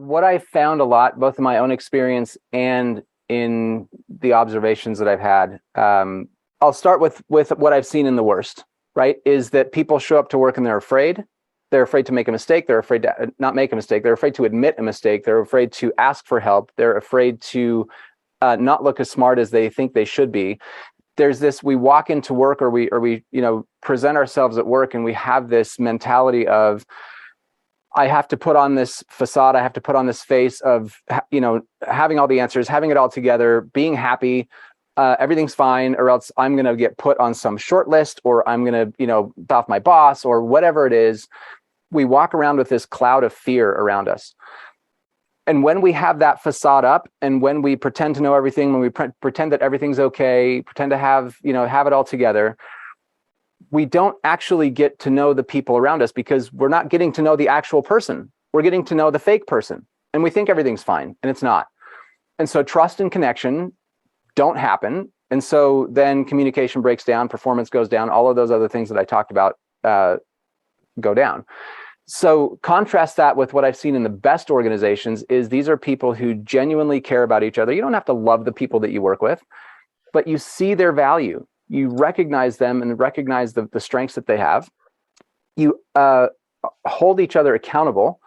What I found a lot, both in my own experience and in the observations that I've had, I'll start with what I've seen in the worst, right? Is that people show up to work and they're afraid. They're afraid to make a mistake. They're afraid to not make a mistake. They're afraid to admit a mistake. They're afraid to ask for help. They're afraid to not look as smart as they think they should be. There's this, we walk into work or we present ourselves at work and we have this mentality of, I have to put on this facade. I have to put on this face of, having all the answers, having it all together, being happy, everything's fine, or else I'm going to get put on some short list, or I'm going to, off my boss, or whatever it is. We walk around with this cloud of fear around us. And when we have that facade up, and when we pretend to know everything, when we pretend that everything's okay, pretend to have it all together, we don't actually get to know the people around us, because we're not getting to know the actual person. We're getting to know the fake person, and we think everything's fine, and it's not. And so trust and connection don't happen. And so then communication breaks down, performance goes down, all of those other things that I talked about go down. So contrast that with what I've seen in the best organizations. Is these are people who genuinely care about each other. You don't have to love the people that you work with, but you see their value. You recognize them and recognize the strengths that they have. You hold each other accountable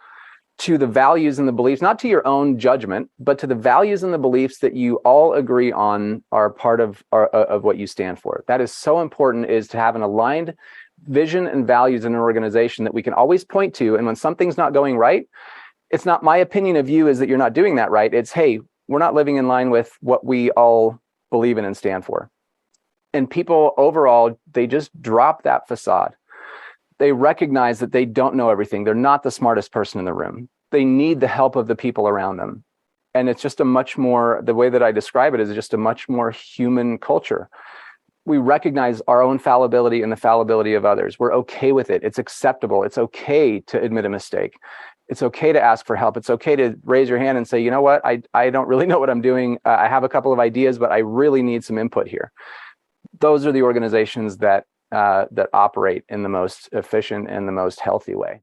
to the values and the beliefs, not to your own judgment, but to the values and the beliefs that you all agree on are part of what you stand for. That is so important, is to have an aligned vision and values in an organization that we can always point to. And when something's not going right, it's not my opinion of you is that you're not doing that right. It's, hey, we're not living in line with what we all believe in and stand for. And people overall, they just drop that facade. They recognize that they don't know everything. They're not the smartest person in the room. They need the help of the people around them. And it's just a much more, the way that I describe it is just a much more human culture. We recognize our own fallibility and the fallibility of others. We're okay with it. It's acceptable. It's okay to admit a mistake. It's okay to ask for help. It's okay to raise your hand and say, you know what, I don't really know what I'm doing. I have a couple of ideas, but I really need some input here. Those are the organizations that operate in the most efficient and the most healthy way.